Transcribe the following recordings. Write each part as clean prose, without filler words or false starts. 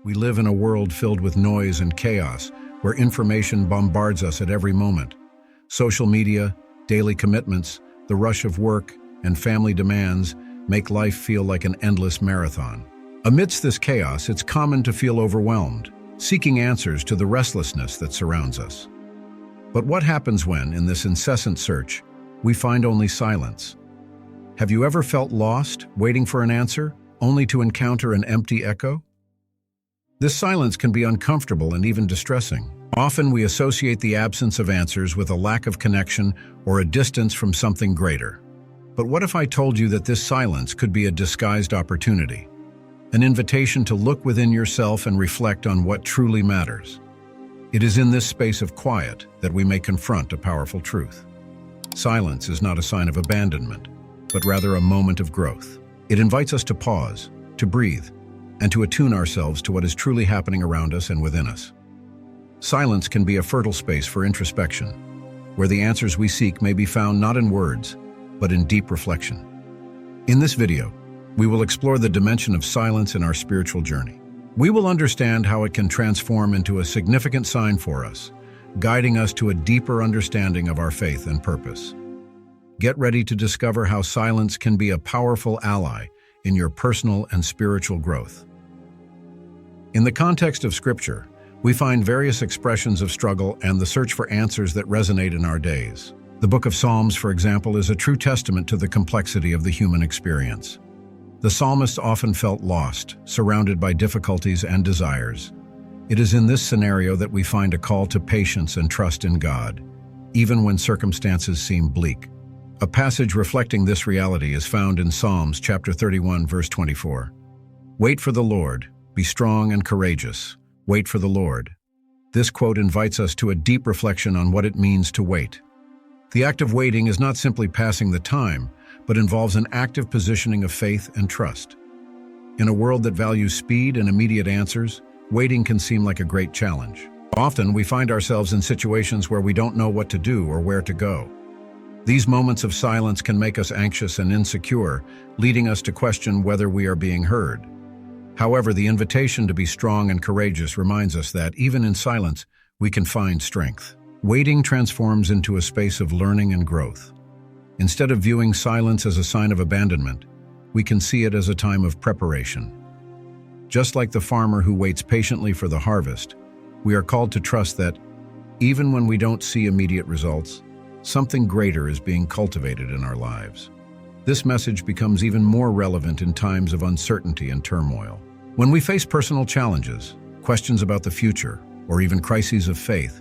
We live in a world filled with noise and chaos, where information bombards us at every moment. Social media, daily commitments, the rush of work, and family demands make life feel like an endless marathon. Amidst this chaos, it's common to feel overwhelmed, seeking answers to the restlessness that surrounds us. But what happens when, in this incessant search, we find only silence? Have you ever felt lost, waiting for an answer, only to encounter an empty echo? This silence can be uncomfortable and even distressing. Often we associate the absence of answers with a lack of connection or a distance from something greater. But what if I told you that this silence could be a disguised opportunity? An invitation to look within yourself and reflect on what truly matters. It is in this space of quiet that we may confront a powerful truth. Silence is not a sign of abandonment, but rather a moment of growth. It invites us to pause, to breathe, and to attune ourselves to what is truly happening around us and within us. Silence can be a fertile space for introspection, where the answers we seek may be found not in words, but in deep reflection. In this video, we will explore the dimension of silence in our spiritual journey. We will understand how it can transform into a significant sign for us, guiding us to a deeper understanding of our faith and purpose. Get ready to discover how silence can be a powerful ally in your personal and spiritual growth. In the context of Scripture, we find various expressions of struggle and the search for answers that resonate in our days. The book of Psalms, for example, is a true testament to the complexity of the human experience. The psalmist often felt lost, surrounded by difficulties and desires. It is in this scenario that we find a call to patience and trust in God, even when circumstances seem bleak. A passage reflecting this reality is found in Psalms chapter 31, verse 24. Wait for the Lord, be strong and courageous. Wait for the Lord. This quote invites us to a deep reflection on what it means to wait. The act of waiting is not simply passing the time, but involves an active positioning of faith and trust. In a world that values speed and immediate answers, waiting can seem like a great challenge. Often, we find ourselves in situations where we don't know what to do or where to go. These moments of silence can make us anxious and insecure, leading us to question whether we are being heard. However, the invitation to be strong and courageous reminds us that, even in silence, we can find strength. Waiting transforms into a space of learning and growth. Instead of viewing silence as a sign of abandonment, we can see it as a time of preparation. Just like the farmer who waits patiently for the harvest, we are called to trust that, even when we don't see immediate results, something greater is being cultivated in our lives. This message becomes even more relevant in times of uncertainty and turmoil. When we face personal challenges, questions about the future, or even crises of faith,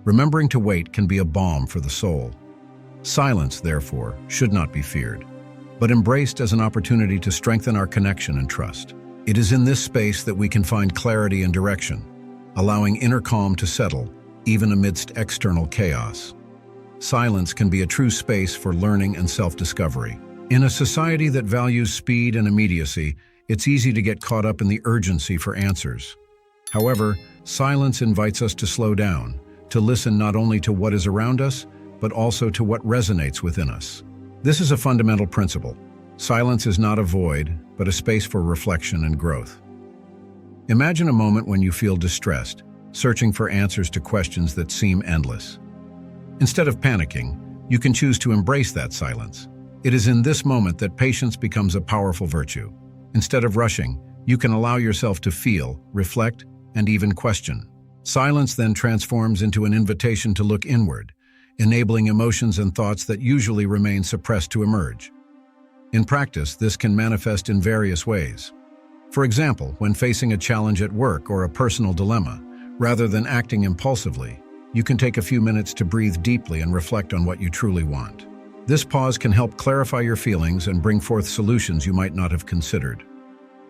remembering to wait can be a balm for the soul. Silence, therefore, should not be feared, but embraced as an opportunity to strengthen our connection and trust. It is in this space that we can find clarity and direction, allowing inner calm to settle, even amidst external chaos. Silence can be a true space for learning and self-discovery. In a society that values speed and immediacy, it's easy to get caught up in the urgency for answers. However, silence invites us to slow down, to listen not only to what is around us, but also to what resonates within us. This is a fundamental principle. Silence is not a void, but a space for reflection and growth. Imagine a moment when you feel distressed, searching for answers to questions that seem endless. Instead of panicking, you can choose to embrace that silence. It is in this moment that patience becomes a powerful virtue. Instead of rushing, you can allow yourself to feel, reflect, and even question. Silence then transforms into an invitation to look inward, enabling emotions and thoughts that usually remain suppressed to emerge. In practice, this can manifest in various ways. For example, when facing a challenge at work or a personal dilemma, rather than acting impulsively, you can take a few minutes to breathe deeply and reflect on what you truly want. This pause can help clarify your feelings and bring forth solutions you might not have considered.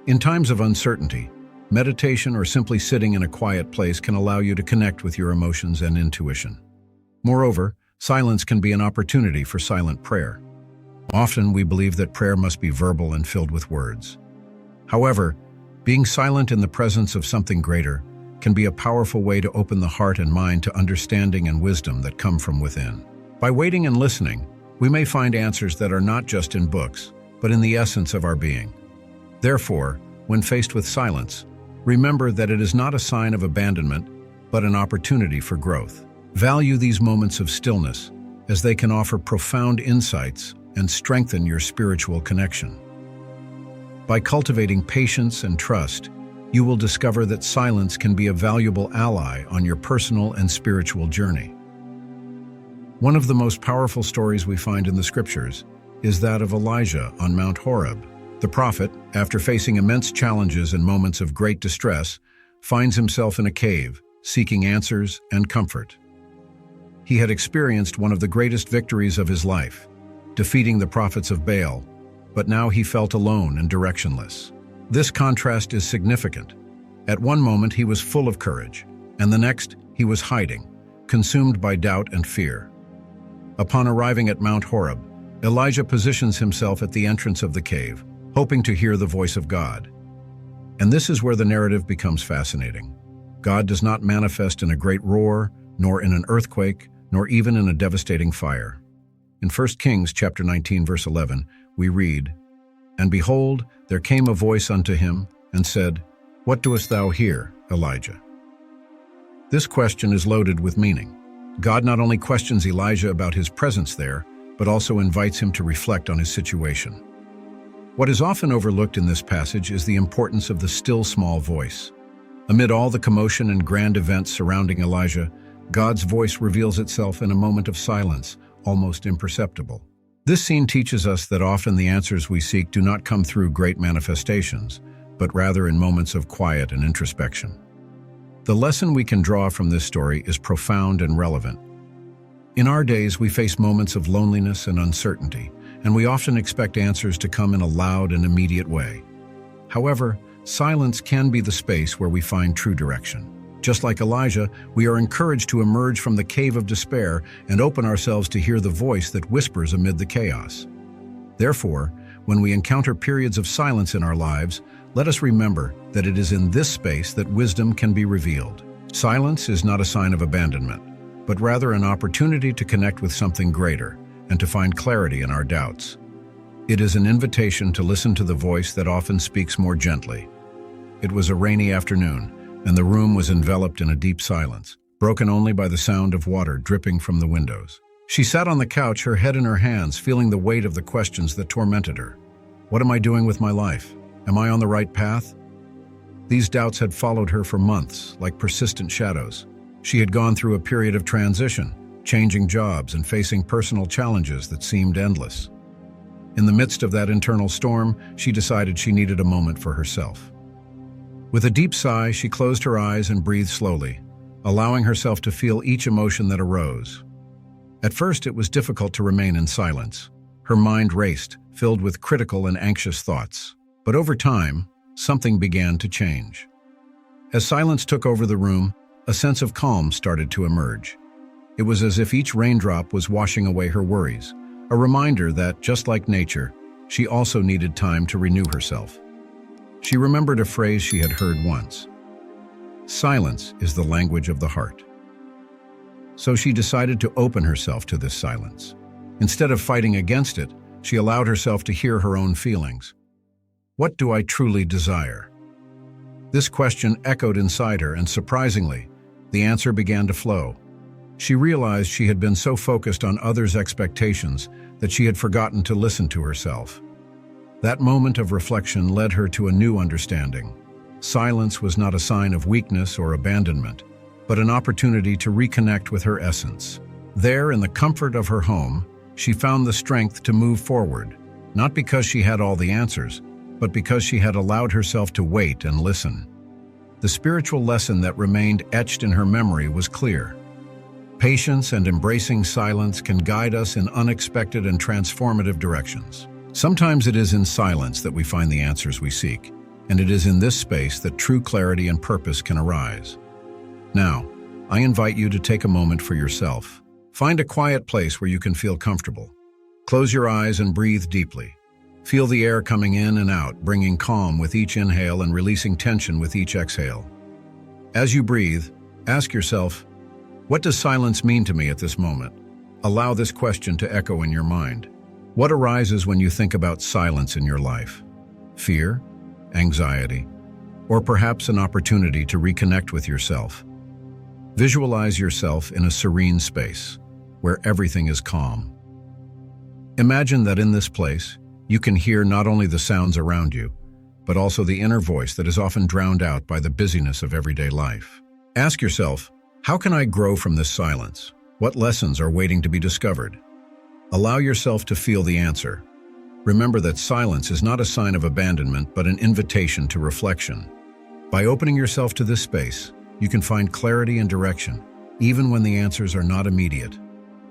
In times of uncertainty, meditation or simply sitting in a quiet place can allow you to connect with your emotions and intuition. Moreover, silence can be an opportunity for silent prayer. Often we believe that prayer must be verbal and filled with words. However, being silent in the presence of something greater can be a powerful way to open the heart and mind to understanding and wisdom that come from within. By waiting and listening, we may find answers that are not just in books, but in the essence of our being. Therefore, when faced with silence, Remember that it is not a sign of abandonment, but an opportunity for growth. Value these moments of stillness, as they can offer profound insights and strengthen your spiritual connection. By cultivating patience and trust, you will discover that silence can be a valuable ally on your personal and spiritual journey. One of the most powerful stories we find in the scriptures is that of Elijah on Mount Horeb. The prophet, after facing immense challenges and moments of great distress, finds himself in a cave, seeking answers and comfort. He had experienced one of the greatest victories of his life, defeating the prophets of Baal, but now he felt alone and directionless. This contrast is significant. At one moment he was full of courage, and the next he was hiding, consumed by doubt and fear. Upon arriving at Mount Horeb, Elijah positions himself at the entrance of the cave, hoping to hear the voice of God. And this is where the narrative becomes fascinating. God does not manifest in a great roar, nor in an earthquake, nor even in a devastating fire. In 1 Kings chapter 19, verse 11, we read, "And behold, there came a voice unto him, and said, What doest thou here, Elijah?" This question is loaded with meaning. God not only questions Elijah about his presence there, but also invites him to reflect on his situation. What is often overlooked in this passage is the importance of the still small voice. Amid all the commotion and grand events surrounding Elijah, God's voice reveals itself in a moment of silence, almost imperceptible. This scene teaches us that often the answers we seek do not come through great manifestations, but rather in moments of quiet and introspection. The lesson we can draw from this story is profound and relevant. In our days, we face moments of loneliness and uncertainty, and we often expect answers to come in a loud and immediate way. However, silence can be the space where we find true direction. Just like Elijah, we are encouraged to emerge from the cave of despair and open ourselves to hear the voice that whispers amid the chaos. Therefore, when we encounter periods of silence in our lives, let us remember that it is in this space that wisdom can be revealed. Silence is not a sign of abandonment, but rather an opportunity to connect with something greater and to find clarity in our doubts. It is an invitation to listen to the voice that often speaks more gently. It was a rainy afternoon, and the room was enveloped in a deep silence, broken only by the sound of water dripping from the windows. She sat on the couch, her head in her hands, feeling the weight of the questions that tormented her. What am I doing with my life? Am I on the right path? These doubts had followed her for months, like persistent shadows. She had gone through a period of transition, changing jobs and facing personal challenges that seemed endless. In the midst of that internal storm, she decided she needed a moment for herself. With a deep sigh, she closed her eyes and breathed slowly, allowing herself to feel each emotion that arose. At first, it was difficult to remain in silence. Her mind raced, filled with critical and anxious thoughts. But over time, something began to change. As silence took over the room, a sense of calm started to emerge. It was as if each raindrop was washing away her worries, a reminder that, just like nature, she also needed time to renew herself. She remembered a phrase she had heard once. Silence is the language of the heart. So she decided to open herself to this silence. Instead of fighting against it, she allowed herself to hear her own feelings. What do I truly desire? This question echoed inside her, and surprisingly, the answer began to flow. She realized she had been so focused on others' expectations that she had forgotten to listen to herself. That moment of reflection led her to a new understanding. Silence was not a sign of weakness or abandonment, but an opportunity to reconnect with her essence. There, in the comfort of her home, she found the strength to move forward, not because she had all the answers, but because she had allowed herself to wait and listen. The spiritual lesson that remained etched in her memory was clear. Patience and embracing silence can guide us in unexpected and transformative directions. Sometimes it is in silence that we find the answers we seek, and it is in this space that true clarity and purpose can arise. Now, I invite you to take a moment for yourself. Find a quiet place where you can feel comfortable. Close your eyes and breathe deeply. Feel the air coming in and out, bringing calm with each inhale and releasing tension with each exhale. As you breathe, ask yourself, what does silence mean to me at this moment? Allow this question to echo in your mind. What arises when you think about silence in your life? Fear, anxiety, or perhaps an opportunity to reconnect with yourself. Visualize yourself in a serene space, where everything is calm. Imagine that in this place, you can hear not only the sounds around you, but also the inner voice that is often drowned out by the busyness of everyday life. Ask yourself, how can I grow from this silence? What lessons are waiting to be discovered? Allow yourself to feel the answer. Remember that silence is not a sign of abandonment, but an invitation to reflection. By opening yourself to this space, you can find clarity and direction, even when the answers are not immediate.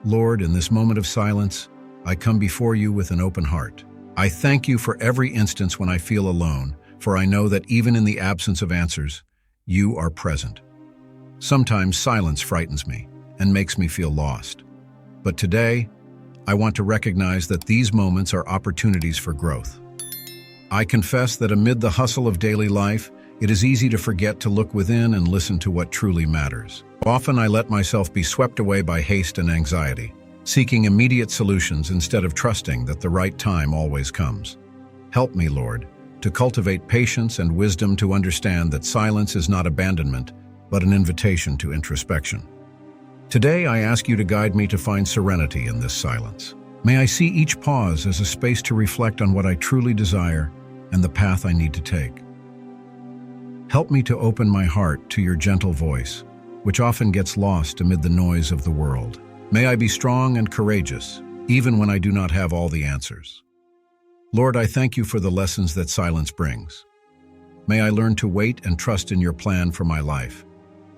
Lord, in this moment of silence, I come before you with an open heart. I thank you for every instance when I feel alone, for I know that even in the absence of answers, you are present. Sometimes silence frightens me and makes me feel lost. But today, I want to recognize that these moments are opportunities for growth. I confess that amid the hustle of daily life, it is easy to forget to look within and listen to what truly matters. Often I let myself be swept away by haste and anxiety, seeking immediate solutions instead of trusting that the right time always comes. Help me, Lord, to cultivate patience and wisdom to understand that silence is not abandonment, but an invitation to introspection. Today, I ask you to guide me to find serenity in this silence. May I see each pause as a space to reflect on what I truly desire and the path I need to take. Help me to open my heart to your gentle voice, which often gets lost amid the noise of the world. May I be strong and courageous, even when I do not have all the answers. Lord, I thank you for the lessons that silence brings. May I learn to wait and trust in your plan for my life,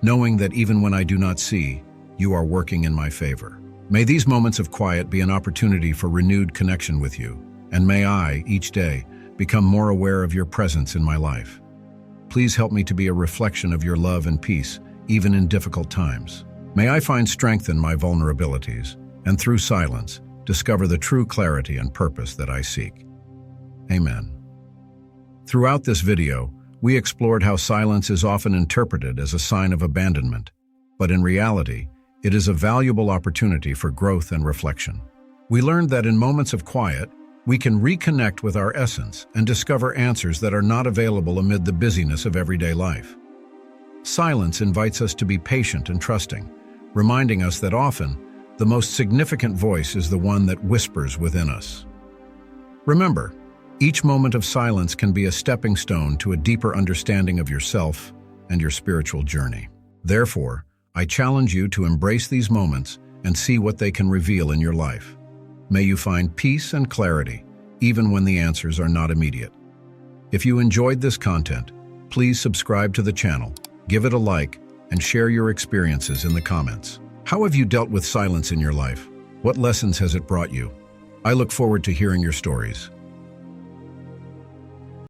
knowing that even when I do not see, you are working in my favor. May these moments of quiet be an opportunity for renewed connection with you, and may I, each day, become more aware of your presence in my life. Please help me to be a reflection of your love and peace, even in difficult times. May I find strength in my vulnerabilities, and through silence, discover the true clarity and purpose that I seek. Amen. Throughout this video, we explored how silence is often interpreted as a sign of abandonment, but in reality, it is a valuable opportunity for growth and reflection. We learned that in moments of quiet, we can reconnect with our essence and discover answers that are not available amid the busyness of everyday life. Silence invites us to be patient and trusting, reminding us that often, the most significant voice is the one that whispers within us. Remember, each moment of silence can be a stepping stone to a deeper understanding of yourself and your spiritual journey. Therefore, I challenge you to embrace these moments and see what they can reveal in your life. May you find peace and clarity, even when the answers are not immediate. If you enjoyed this content, please subscribe to the channel, give it a like, and share your experiences in the comments. How have you dealt with silence in your life? What lessons has it brought you? I look forward to hearing your stories.